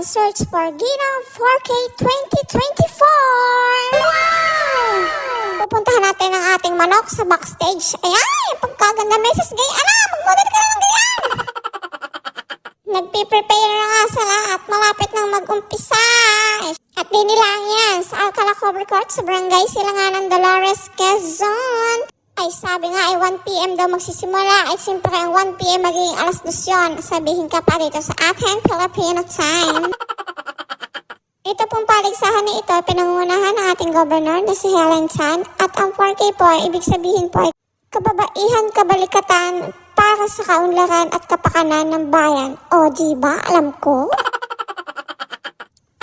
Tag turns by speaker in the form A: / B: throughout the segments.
A: search for Ginang 4K 2024! Wow! Pupuntahan natin ang ating manok sa backstage. Ayan, pagkaganda Mrs. Gay. Mag-model ka na ng ganyan! Nagpiprepare na nga sila at malapit nang mag-umpisa. At di nila yan sa Alcala Cover Court sa barangay Silanganan, Dolores, Quezon. Ay sabi nga ay 1 PM daw magsisimula. Ay siyempre ang 1 PM magiging alas 2 yun. Sabihin ka pa dito sa ating Filipino time. Ito pong paligsahan na ito, pinangunahan ng ating governor na si Helen Tan. At ang 4K po, ibig sabihin po ay kababaihan, kabalikatan para sa kaunlaran at kapakanan ng bayan. O diba? Alam ko.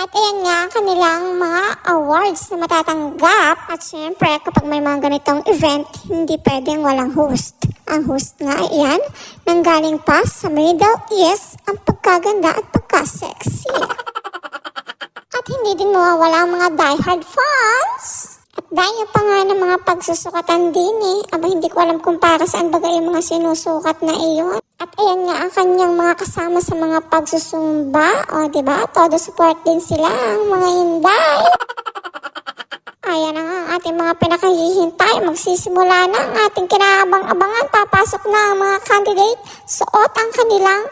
A: At ayan nga kanilang mga awards na matatanggap. At syempre kapag may mga ganitong event, hindi pwedeng walang host. Ang host nga iyan, nanggaling pa sa Middle East ang pagkaganda at pagka-sexy. At hindi din mawawala ang mga diehard fans. At dahil pa nga ng mga pagsusukatan din Aba hindi ko alam kung para saan bagay yung mga sinusukat na iyon. At ayan nga ang kanyang mga kasama sa mga pagsusumba. O diba? Todo support din sila ang mga inday. Ayan na nga ang ating mga pinakahihintay. Magsisimula na ang ating kinaabang-abangan. Papasok na ang mga candidate. Suot ang kanilang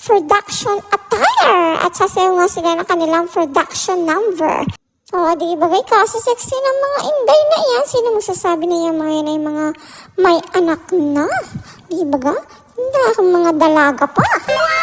A: production attire. At sasayaw nga sila ng kanilang production number. O di bagay kasi sexy ng mga inday na yan. Sino magsasabi na yan mga yan ay mga may anak na? Di baga? Hindi akong mga dalaga pa. Wow!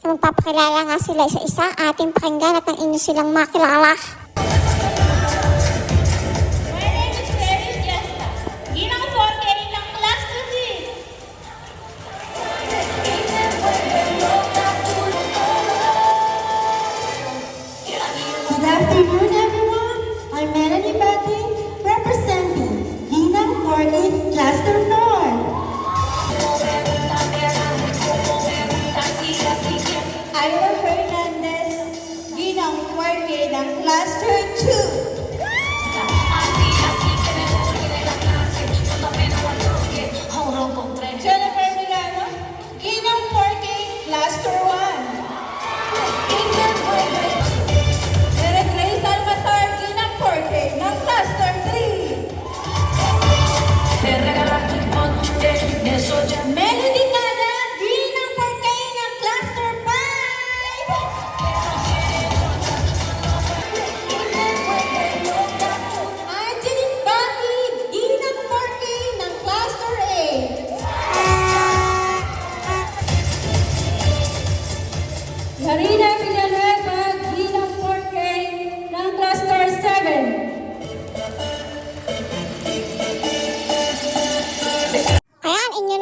A: Magpapakilala nga sila isa-isa, ating pakinggan at ang inyo silang makilala.
B: My name is Mary Fiesta. Ginang 4K ng Class 2C.
C: Good afternoon, everyone. I'm Melanie Betty, representing Ginang 4K Cluster 4. Ira Fernandez, Ginang 4K ng Class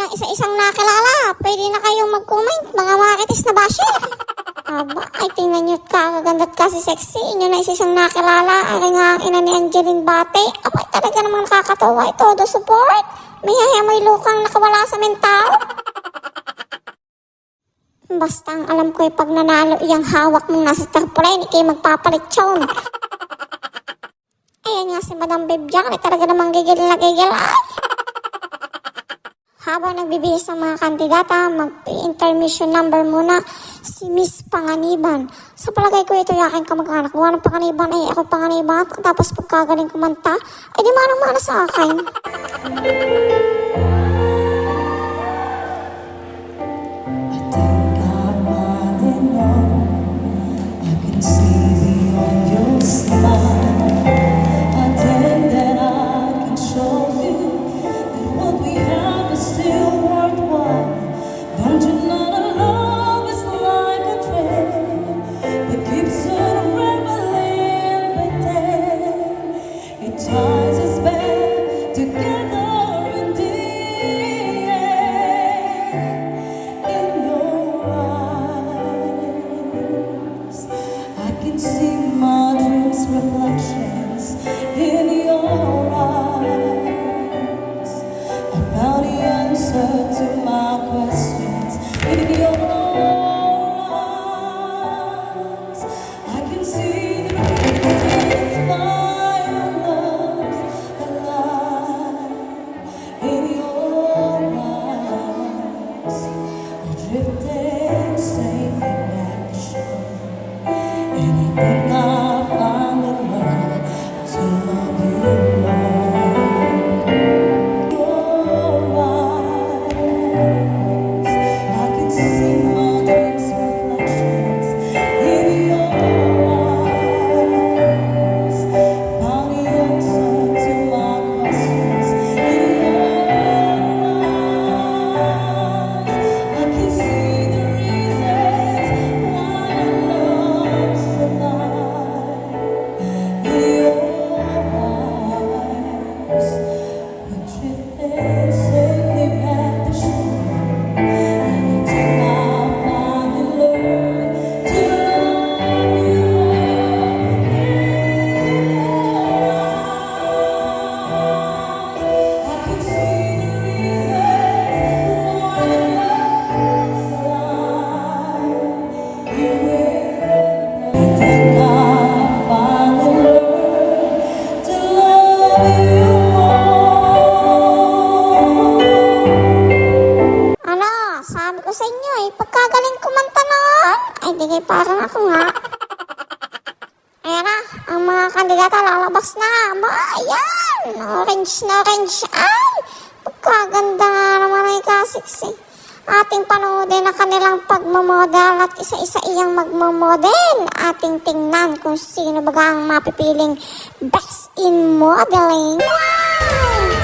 A: ang isa-isang nakilala. Pwede na kayong mag-comment, mga marites na basher. Aba, ay tingnan nyo kakaganda't kasi sexy. Inyo na isa-isang nakilala. Ay nga ang ina ni Angeline Bate. Aba, talaga namang nakakatawa. Todo support. May hayamoy lukang nakawala sa mental. Basta ang alam ko ay pag nanalo iyang hawak mong nasa tarpaulin, ikay magpapalit yun. Ayan nga si Madam Bibjak, ay talaga namang gigil na gigil. Ay! Habang nagbibihis ang mga kandidata, mag-intermission number muna si Miss Panganiban. Sa palagay ko ito yung aking kamag-anak. Gawa ng Panganiban ay ako Panganiban. Tapos pagkagaling kumanta, ay di manang-mana sa akin.
C: Ties us back together in the end. In your eyes, I can see my dreams' reflections in your eyes. I found the answer to my questions in your eyes. I can see the reasons why your love's alive. In your eyes, I drifted safe in action. Anything I find in love to love you more. Your eyes, I can see my dreams' reflections in your eyes. Found the answer to my questions in your eyes. I can see the reasons why your love's alive. In your eyes, we drifted safely back to shore. Anything I finally learned to love you more. I can see the reasons why your love's alive. You will. Anything I finally learned to love you more.
A: Ano, sabi ko sa inyo eh, pagkagaling kumanta noon, ay di kayo parang ako nga. Ayan na, ang mga kandidata lalabas na. Ba, ayan, orange na orange. Ay, pagkaganda nga naman ay kasiksi. Ating panoodin na kanilang pagmamodel at isa-isa iyang magmamodel. Ating tingnan kung sino baga ang mapipiling best in modeling. Wow!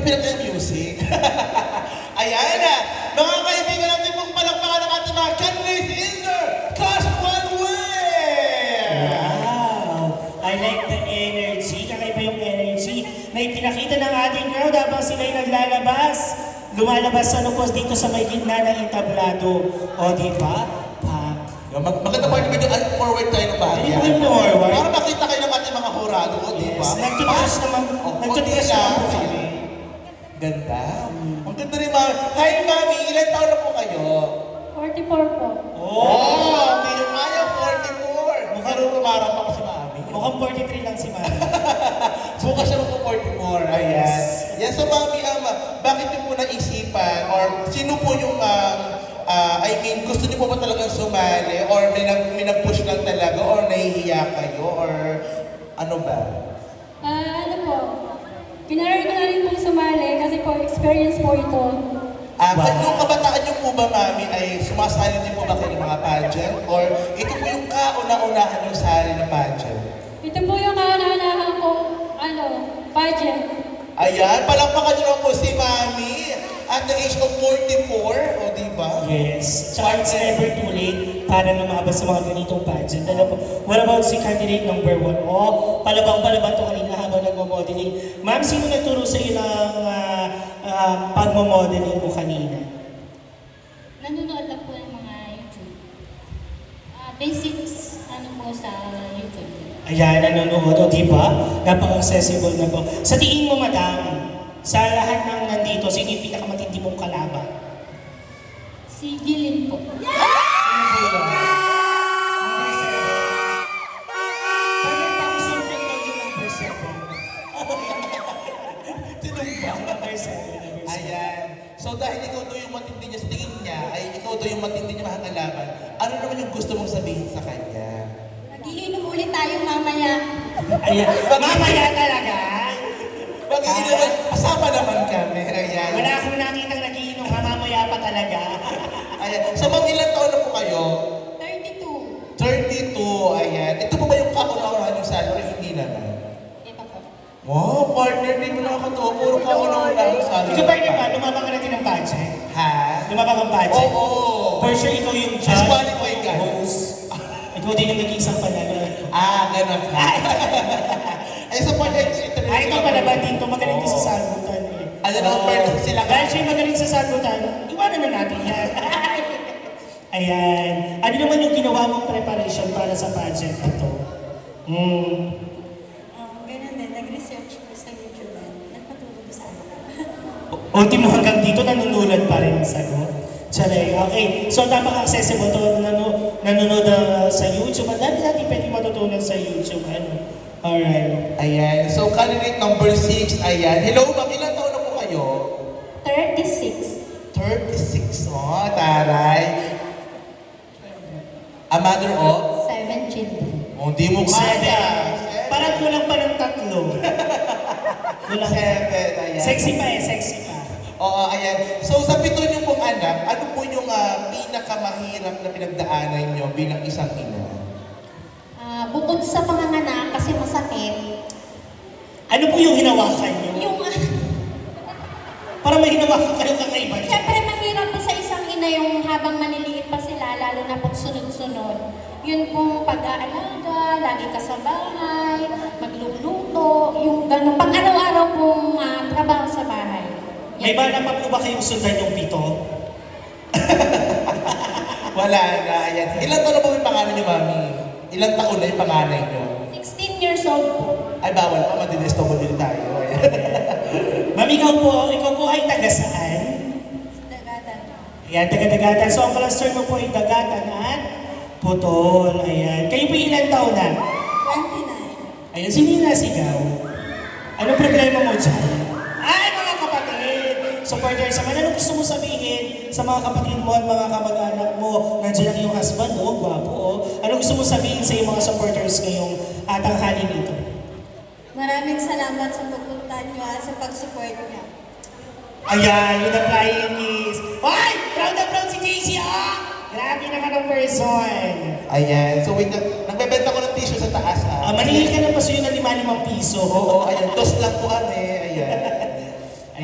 D: pinag-music. Ayan na. Mga kaibigan natin pong palakpakan ng ating mga candidates in their Class 1 way!
E: Wow! I like the energy. Kakaiba yung energy na ipinakita ng ating crowd habang sila'y naglalabas. Lumalabas sa po dito sa may gitna ng entablado. O, di ba?
D: Maganda pa yung forward tayo ng bagay.
E: Hindi ko forward.
D: Para makita kayo ng ating mga hurado, di ba?
E: Yes, nagtutbrush naman. Nagtutbrush naman po kami.
D: Ganda. Ang ganda rin, Mami. Hi, Mami. Ilan taon na po kayo?
B: 44 po.
D: Oh, hindi nyo kaya, 44. Mukhang rumarap ako si Mami.
E: Mukhang 43 lang si Mami.
D: Bukas siya magpo-44. Ayan. Yes, so Mami, bakit niyo po naisipan or sino po yung gusto niyo po ba talagang sumali or may nag-push lang talaga or nahihiya kayo or ano ba?
B: Ano po, pinaral ko na rin pong sumali kasi po experience po ito.
D: Nung kabataan niyo po ba, Mami, ay sumasali din po ba kayo ng mga pageant or ito po yung kauna-unahan yung sali ng pageant?
B: Ito po yung kauna-unahan kong pageant.
D: Ayan, palakpakan niyo lang po si Mami at the age of 44, o di ba?
E: Yes. Tsaka it's never too late para lumabas sa mga ganitong pageant. Alam po, what about si candidate number 1? Oh, palabang-palabang to kanina habang nagmo-modeling. Ma'am, sino nagturo sa iyo ng pagmo-modeling mo kanina?
B: Nanonood lang po ng mga YouTube. Basics, po sa YouTube.
E: Ayan, nanonood. O, di ba? Napaka-accessible na po. Sa tingin mo, madam, sa lahat ng nandito, sino yung pinakamatindi mong kalaban?
B: Si Gilin po.
E: Sino po yun? Number 7. 30,000 lang yun number 7.
D: Tinumbang.
E: Number 7.
D: Ayan. So dahil ikaw daw yung matindi niya, sa tingin niya, ay ikaw daw yung matindi niya makakalaban, ano naman yung gusto mong sabihin sa kanya?
B: Nagiinom ulit tayo mamaya.
E: Ayan. Mamaya talaga.
D: Mag-iinom, kasama naman kami. Ayan.
E: Wala akong nakitang nagiinom ka, mamaya pa talaga.
D: Ayan. So mga ilang taon na po kayo?
B: 32.
D: 32. Ayan. Ito po ba yung kauna-unahan yung salary? Hindi naman.
B: Ito po.
D: Wow, partner, di mo nakakatawa. Puro kauna-unahan yung salary.
E: Ikaw, partner ba? Lumabang ka na din ng budget?
D: Ha?
E: Lumabang ang budget?
D: Oo.
E: For sure, ikaw yung judge.
D: Disqualified ka.
E: Host. Ikaw din yung nag-iisang panalo.
D: Ganun ka. Ay, sa partner, ito na.
E: Ikaw pala ba dito? Magaling din sa sagutan eh.
D: Ano na, partner, sila ka.
E: Dahil siya magaling sa sagutan, iwanan na natin yan. Ayan. Ano naman yung ginawa mong preparation para sa pageant na to?
C: Ganun din, nag-research ko sa YouTube. Nagpatulog sa akin.
E: Ultimo hanggang dito, nanunulat pa rin ang sagot. Charay. Okay. So, napaka-accessible to. Nanonood sa YouTube. Ang dami natin pwede matutunan sa YouTube. Ano? Alright.
D: Ayan. So, candidate number 6. Ayan. Hello, ma'am. Ilan taon na po kayo?
B: 36.
D: 36. Oh, taray. A mother of?
B: 7 children.
D: Oh, di mo kaya.
E: Parang kulang pa ng 3. Kulang.
D: 7. Ayan.
E: Sexy pa eh. Sexy pa.
D: Oo, ayan. So, sa 7 niyo pong anak, ano po yung pinakamahirap na pinagdaanan niyo bilang isang ina?
B: Bukod sa panganganak kasi masakit,
E: Ano po yung hinawakan niyo?
B: yung
E: Parang may hinawakan kayong kakaiba niya.
B: Siyempre, mahirap po sa isang ina yung habang maniliit pa sila, lalo na pag sunod-sunod. Yun pong pag-aalaga, lagi ka sa bahay, magluluto, yung gano'n. Pag araw-araw pong trabaho sa bahay.
E: May bala pa po ba kayong sundan yung 7?
D: Wala na. Ayan. Ilan taon na po yung pangalan niyo, mami? Ilang taon na yung panganay niyo?
B: 16 years old po.
D: Ay, bawal pa. Madidestobo din tayo. Ayan.
E: Ma'am, ikaw po ay taga saan?
B: Dagatan.
E: Ayan, taga-dagatan. So, ang cluster mo po ay dagatan at putol. Ayan. Kayo po ilang taon na?
C: 29.
E: Ayan, sino yung nasigaw? Anong problema mo dyan? Ay, mga kapatid! Supporters naman, ano gusto mo sabihin sa mga kapatid mo at mga kamag-anak mo? Nandiyan ang iyong husband, oh, gwapo, oh. Ano gusto mo sabihin sa iyong mga supporters ngayong tanghali nito?
C: Maraming salamat sa pagpunta niyo at sa pag-support niyo.
E: Ayan, yung the flying kiss. Ay! Proud na proud si JC, ah! Grabe naman ang person.
D: Ayan. So, wait lang. Nagbebenta ko ng tissue sa taas, ha?
E: Maningil ka ng pasuyo ng 5 piso.
D: Oo, ayan. Dos lang po, ate. Ayan.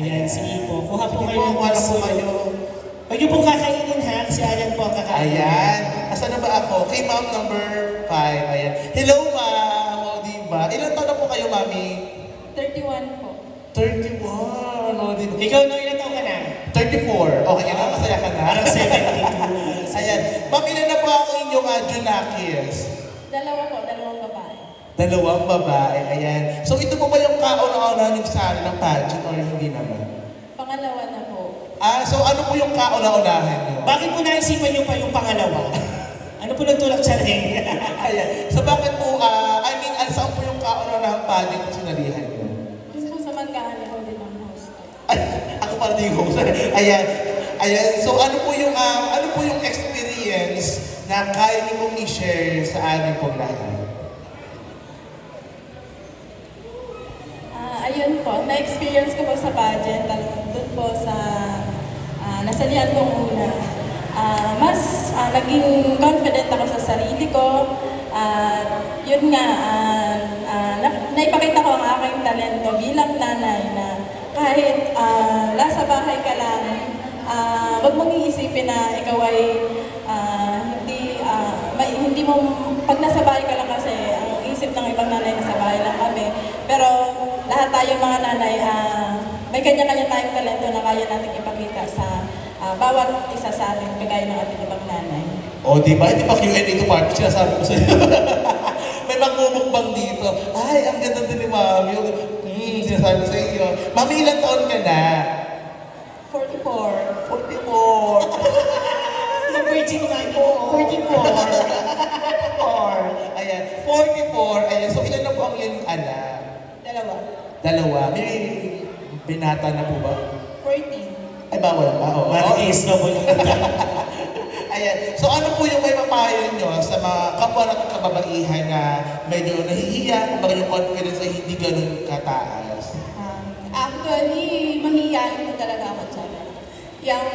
E: Ayan, sige po. Kuha po
D: Sige
E: kayo
D: po,
E: ng
D: wala po
E: puso.
D: kayo.
E: Huwag niyo pong kakainin ha, kasi Alan po ang kakainin.
D: Ayan. Asan na ba ako? Kay ma'am number 5. Ayan. Hello, ma'am. O, diba? Ilan taon na po kayo, mami?
B: 31 po.
D: 31. O, diba?
E: Ikaw no, ilan taon ka na?
D: 34. Okay, ano? Masaya ka na?
E: Parang 72.
D: Ayan. Ma'am, ilan na po ang inyong Junakis?
B: Dalawang babae.
D: Dalawang babae. Ayan. So, ito po ba yung kauna-una yung sali ng pageant or hindi naman?
B: Pangalawa na po.
D: So ano po yung kauna-unahan nyo?
E: Bakit po naisipan niyo pa yung pangalawa? Ano po nagtulak siya rin?
D: Ayan. So bakit po, saan po yung kauna-unahang pageant na sinalihan nyo?
B: Doon po sa Manggaan ako din ang host.
D: Ay, ako pala din yung Ayan. Ayan. So ano po yung experience na kaya niyo pong i-share sa amin pong lahat?
B: Ayun po, na-experience ko po sa pageant, doon po sa nasalihan kong una. Mas naging confident ako sa sarili ko. Yun nga, naipakita ko ang aking talento bilang nanay na kahit nasa bahay ka lang, wag mong iisipin na ikaw ay hindi mo, pag nasa bahay ka lang kasi, ang isip ng ibang nanay nasa bahay lang kami. Pero lahat tayo mga nanay, may kanya-kanya tayong talento na kaya natin ipakita sa bawat isa sa atin, kagaya ng ating ibang nanay.
D: O, di ba? Hindi pa Q&A to party, sinasabi ko sa'yo. May magmumukbang dito. Ay, ang ganda din ni Mami. Sinasabi ko sa iyo. Mami, ilang taon ka na?
B: 44.
D: 44.
E: Virgin man po.
D: 44. Ayan, 44. Ayan, so ilan na po ang iyong anak? Dalawa. May binata na po ba?
B: 14.
D: Ay, bawal pa. Oo.
E: Marikis na po yung
D: Ayan. So ano po yung may papayo nyo sa mga kapwa natin kababaihan na medyo nahihiya, kung yung confidence ay hindi ganun kataas?
B: Actually, mahihayin po talaga ako dyan. Yung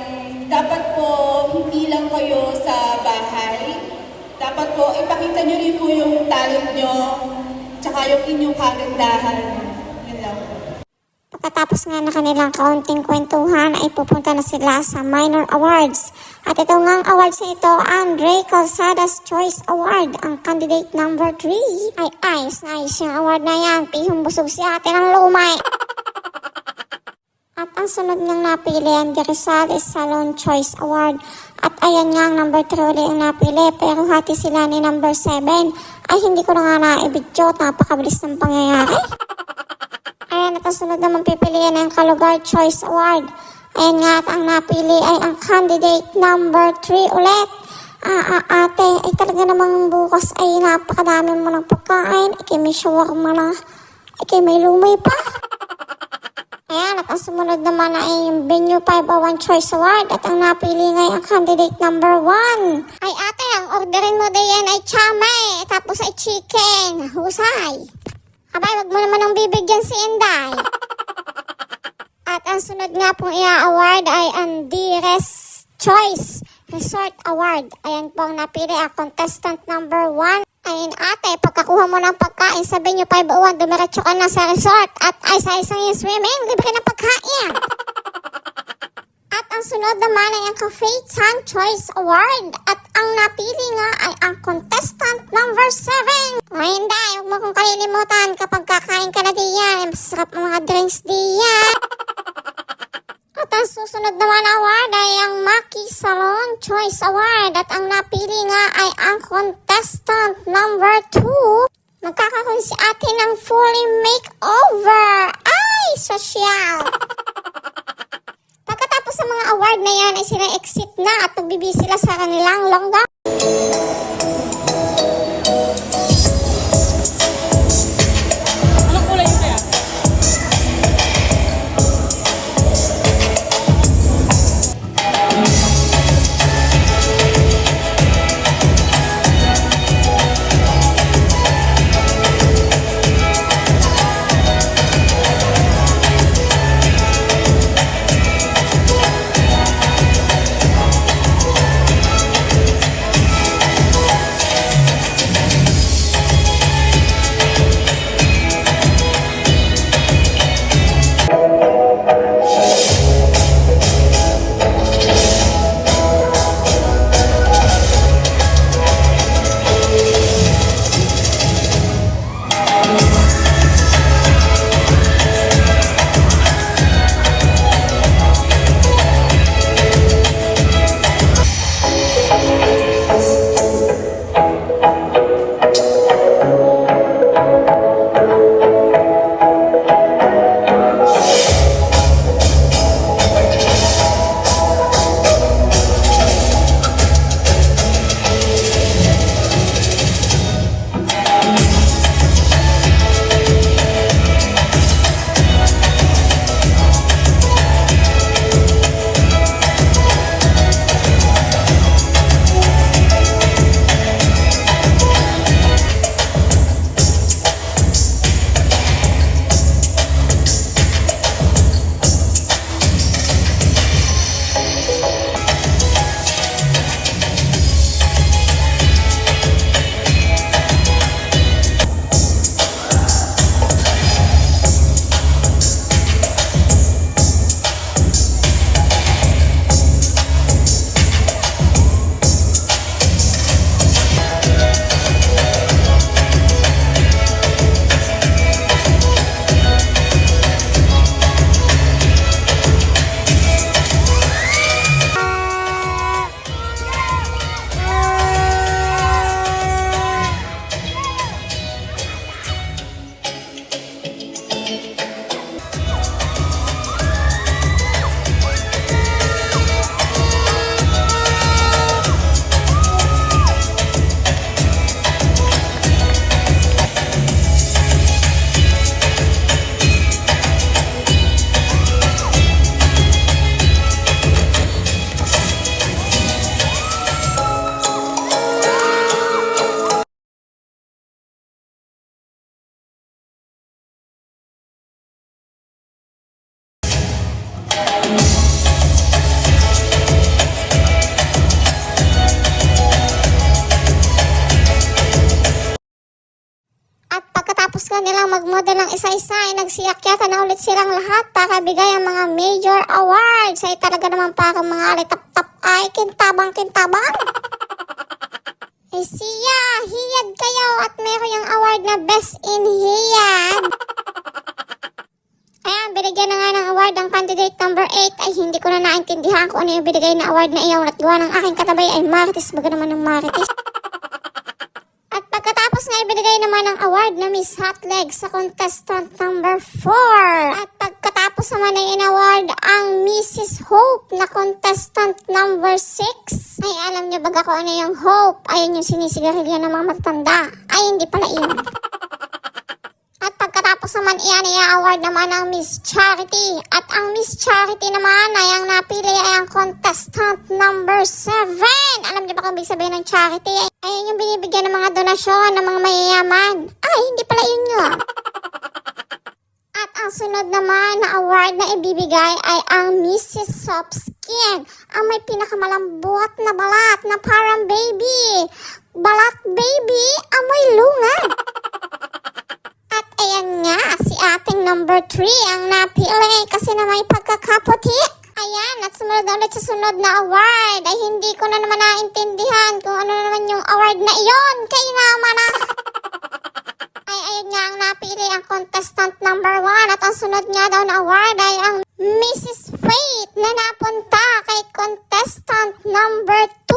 B: dapat po, hindi lang kayo sa bahay. Dapat po, ipakita nyo rin po yung talent nyo, tsaka yung inyong kagandahan. Yun lang po.
A: Pagkatapos nga na kanilang kaunting kwentuhan ay pupunta na sila sa minor awards. At ito nga ang awards na ito, Andre Calzadas Choice Award. Ang candidate number 3 ay ayos na ayos yung award na yan. Pihong busog si ate ng lumay. At ang sunod niyang napili ang De Rosales Salon Choice Award. At ayan nga ang number 3 ulit ang napili. Pero hati sila ni number 7. Ay hindi ko na nga naibidyo. Napakabilis ng pangyayari. Ayan at ang sunod naman pipiliin ang Kalugar Choice Award. Ayan nga at ang napili ay ang candidate number 3 ulit. Ate, ay talaga namang bukas ay napakadami mo ng pagkain. Ikay may shawarma na. Ikay may lumay pa. Ayan, at ang sumunod naman ay yung Venue 501 Choice Award at ang napili ngayon ang candidate number 1. Ay ate, ang orderin mo din ay chamay, tapos ay chicken. Husay. Abay, wag mo naman ang bibigyan si Inday. At ang sunod nga pong i-award ay ang Dires Choice Resort Award. Ayan po ang napili ang contestant number 1. Ayun ate, pagkakuha mo ng pagkain sa Venue 501, dumiretso ka na sa resort at ay sa isang yung swimming, libre ng pagkain. At ang sunod naman ay ang Cafe Tan Choice Award at ang napili nga ay ang contestant number 7. Ay hindi, huwag mo kong kalilimutan kapag kakain ka na diyan, masarap mga drinks diyan. At ang susunod naman award ay ang Maki Salon Choice Award at ang napili nga ay ang contestant number 2. Magkakaroon si ate ng fully makeover. Ay, sosyal! Pagkatapos sa mga award na yan ay sila exit na at magbibisi sila sa kanilang long gown.
B: Anong kulay yung kaya?
A: after nilang mag-model ng isa-isa ay nagsiyakyatan na ulit silang lahat para bigay ang mga major awards. Ay talaga naman parang mga alitap-tap ay kintabang-kintabang. Ay siya, hiyad kayo at meron yung award na Best in Hiyad. Ayan, binigyan na nga ng award ang candidate number 8. Ay hindi ko na naintindihan kung ano yung binigay na award na iyon at gawa ng aking katabay ay Marites. Baga naman ng Marites. At pagkatapos nga ibinigay naman ng award na Miss Hot Leg sa contestant number 4. At pagkatapos naman ay in-award ang Mrs. Hope na contestant number 6. Ay alam niyo baga kung ano yung Hope? Ayun yung sinisigarilyo ng mga matatanda. Ay hindi pala yun. At pagkatapos naman iyan i-award naman ang Miss Charity. At ang Miss Charity naman ay ang napili ay ang contestant number 7. Alam niyo ba kung ibig sabihin ng charity? Ayun yung binibigyan ng mga donasyon ng mga mayayaman. Ay, hindi pala yun yun. At ang sunod naman na award na ibibigay ay ang Mrs. Soft Skin. Ang may pinakamalambot na balat na parang baby. Balat baby, amoy lungan. At ayan nga, si ating number 3 ang napili kasi na may pagkakaputi. Ayan, at sumunod na ulit sa sunod na award. Ay hindi ko na naman naintindihan kung ano naman yung award na iyon. Kaya naman Ay ayun nga ang napili ang contestant number 1. At ang sunod nga daw na award ay ang Mrs. Faith na napunta kay contestant number 2.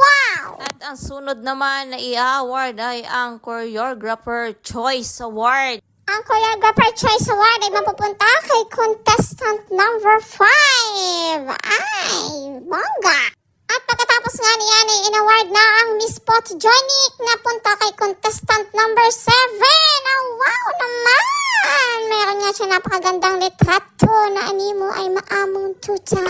A: Wow!
F: At ang sunod naman na i-award ay ang Choreographer Choice Award.
A: Ang Choreographer Choice Award ay mapupunta kay contestant number 5. Ay, bongga! At pagkatapos nga niyan ay in-award na ang Miss Photogenic na punta kay contestant number 7. Oh, wow naman! Meron nga siya napakagandang litrato na animo ay maamong tuta.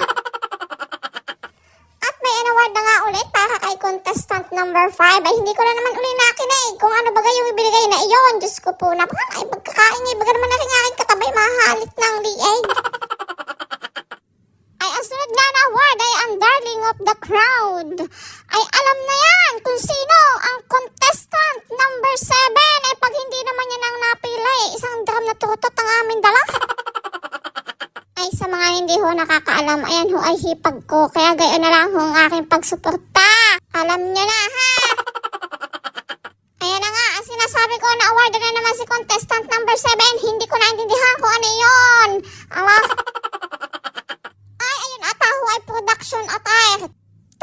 A: At may in-award na nga ulit para kay contestant number 5. Ay hindi ko na naman ulit nakinig kung ano bagay yung ibinigay na iyon. Diyos ko po, napakaay pagkakaingay. Baga naman natin aking katabay mahalit ng lieg. Ay ang sunod nga na award ay ang Darling of the Crowd. Ay alam na yan kung sino ang contestant number 7. Ay pag hindi naman yan ang napili, isang drum na tutot ang aming dala. Ay sa mga hindi ho nakakaalam, ayan ho ay hipag ko. Kaya gayon na lang ho ang aking pagsuporta. Alam nyo na ha. Ayan na nga, ang sinasabi ko na award na naman si contestant number 7. Hindi ko naintindihan kung ano yun. Ay ayun ata ho ay production attire.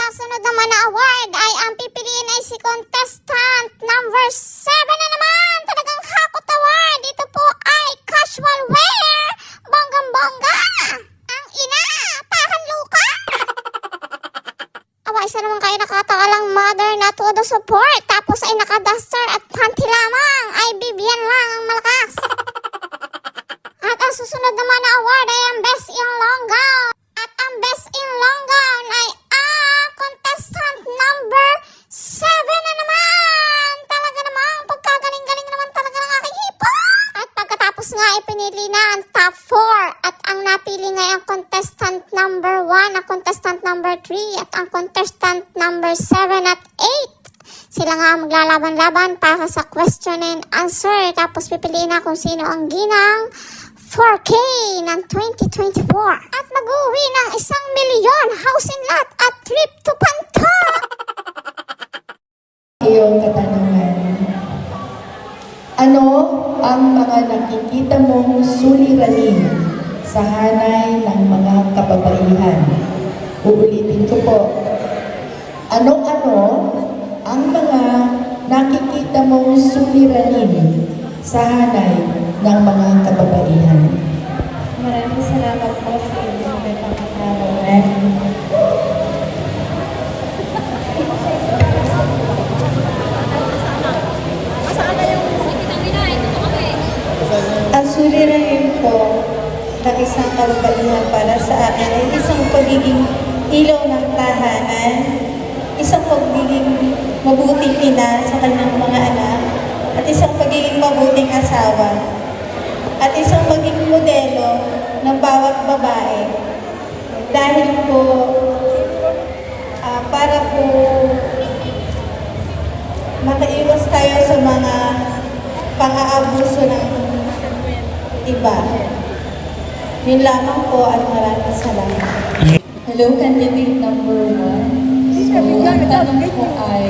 A: Sunod naman na award ay ang pipiliin ay si contestant number 7 na naman. Talagang hakot award. Ito po ay casual wear. Bonggang-bongga. Ang ina, parang luka. Awa, isa naman kayo nakatakalang mother na todo support. Tapos ay nakaduster at panty lamang. Ay bibiyan lang ang malakas. At ang susunod naman na award ay ang Best in Long Gown. At ang Best in Long Gown ay contestant number 7 na naman. Talaga naman, pagkagaling-galing naman talaga ng aking hipo. At pagkatapos nga ipinili na ang top 4. At ang napili nga ang contestant number 1, ang contestant number 3, at ang contestant number 7 at 8. Sila nga maglalaban-laban para sa question and answer. Tapos pipiliin na kung sino ang ginang 4K ng 2024 at mag-uwi ng 1 milyon house and lot at trip to Panta.
C: Iyong katanungan. Ano ang mga nakikita mong suliranin sa hanay ng mga kababaihan? Uulitin ko po. Ano-ano ang mga nakikita mong suliranin sa hanay ng mga kababaihan?
G: Maraming salamat po sa inyong pagkakaroon. Ang suliranin po ng isang kababaihan para sa akin ay isang pagiging ilaw ng tahanan, isang pagiging mabuting ina sa kanyang mga anak, at isang pagiging mabuting asawa, at isang maging modelo ng bawat babae. Dahil po, para po makaiwas tayo sa mga pang-aabuso ng iba. Yun lamang po at maraming salamat.
H: Hello, candidate number 1. So, ang tanong ko ay,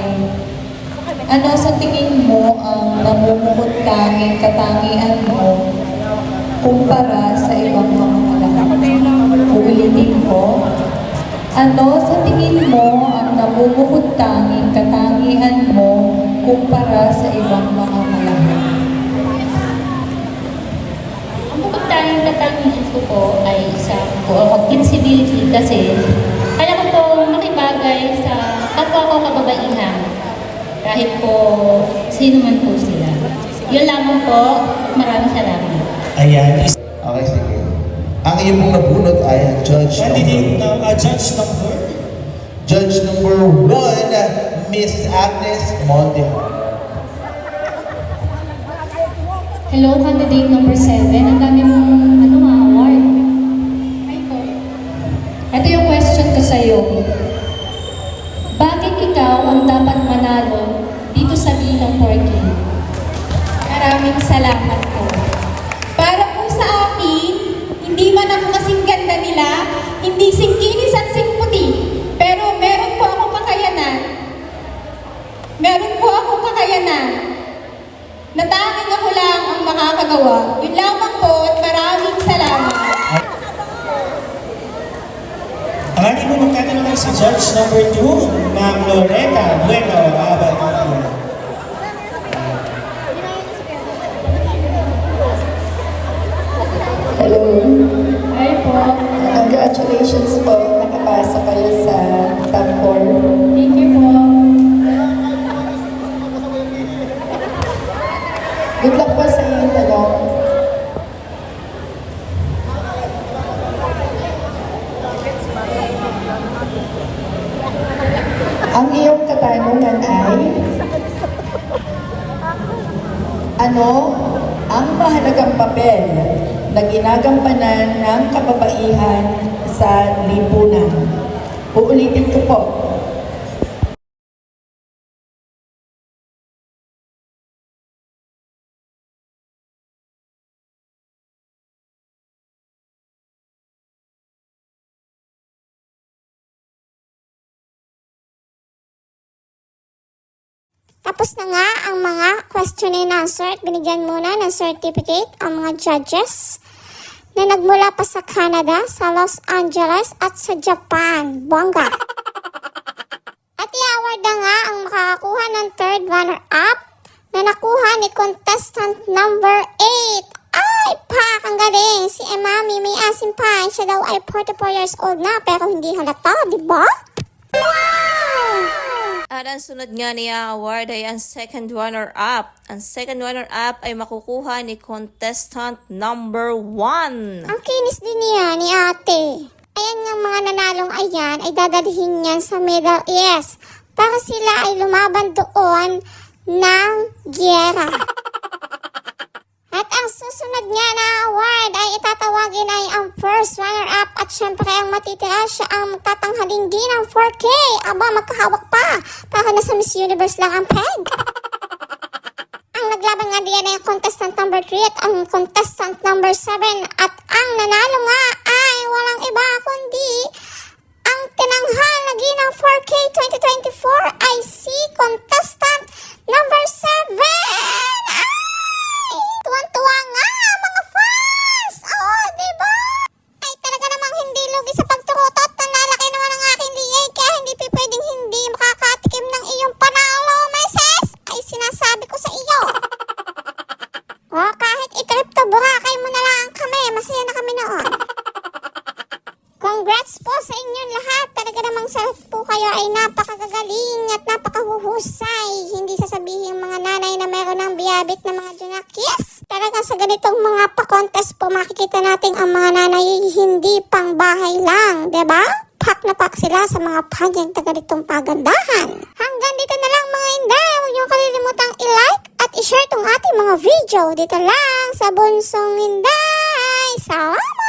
H: ano sa tingin mo ang namumukod tanging katangian mo kumpara sa ibang mga malaki? Uulitin ko. Ano sa tingin mo ang namumukod tanging katangian mo kumpara sa ibang mga malaki?
B: Ang pagtanging katangian ko po ay isang flexibility kasi kaya ko po makibagay sa kapwa ko kababaihan kahit po sino man po sila. Yun lamang po. Maraming salamat.
E: Ayan.
D: Okay, sige. Ang iyong pong nabunot ay
E: Candidate na judge number.
D: Judge number 1, Mrs. Agnes Montejo.
H: Hello, candidate number 7. Ang dami mong award. Ay po. Ito yung question ko sa'yo. Bakit ikaw ang dapat manalo dito sa bilang 4K? Maraming salamat po.
I: Para po sa akin, hindi man ako kasing ganda nila, hindi singkinis at singputi, pero meron po akong kakayanan. Meron po akong kakayanan. Natanging ako lang ang makakagawa. Yun lamang po at maraming salamat.
E: Ang ating mo magtatanong si judge number 2, Ma'am Loretta Bueno Abad.
G: Hello.
H: Ay po.
G: Congratulations po. Nakapasa kayo sa top 4.
H: Thank you po.
G: Good luck po sa iyong tanong. Ang iyong katanungan ay, ano ang mahalagang papel na ginagampanan ng kababaihan sa lipunan? Uulitin ko po.
A: Tapos na nga ang mga question and answer at binigyan muna ng certificate ang mga judges na nagmula pa sa Canada, sa Los Angeles at sa Japan. Bongga! At i-award na nga ang makakakuha ng third runner-up na nakuha ni contestant number 8. Ay, pak! Ang galing! Si Emami may asim pa. Siya daw ay 44 years old na pero hindi halata, di ba? Wow!
F: At ang sunod nga niya award ay ang second runner-up. Ang second runner-up ay makukuha ni contestant number 1.
A: Ang kinis din niya ni ate. Ayan nga mga nanalong ayan ay dadalhin niyan sa Middle East para sila ay lumaban doon ng giyera. At ang susunod niya na award ay itatawagin ay ang first runner-up at syempre ang matitira siya ang tatanghalin din ng 4K. Aba, magkahawak pa. Para nasa Miss Universe lang ang peg. Ang naglaban nga diyan ay ang contestant number 3 at ang contestant number 7. At ang nanalo nga ay walang iba kundi ang tinanghal na ginang 4K 2024 ay si contestant number 7. Tuwan-tuwa nga, mga fans! Oo, diba? Ay, talaga namang hindi lugi sa pagturutot. Nanlalaki naman ang aking liig, kaya hindi pwedeng hindi makakatikim ng iyong panalo, Mrs. Ay, sinasabi ko sa iyo. O, kahit i-crypto, burakay mo na lang kami. Masaya na kami noon. Congrats po sa inyong lahat. Talaga namang sa po kayo ay napakagagaling at napakahuhusay. Hindi sasabihin mga nanay na meron ng biyabit na mga junakis. Talagang sa ganitong mga pa-contest po makikita natin ang mga nanay hindi pang bahay lang, 'di ba? Pak na pak sila sa mga pageant na ganitong pagandahan. Hanggang dito na lang mga inday. Huwag niyong kalilimutang i-like at i-share tong ating mga video. Dito lang sa Bunsong Inday. Salamat!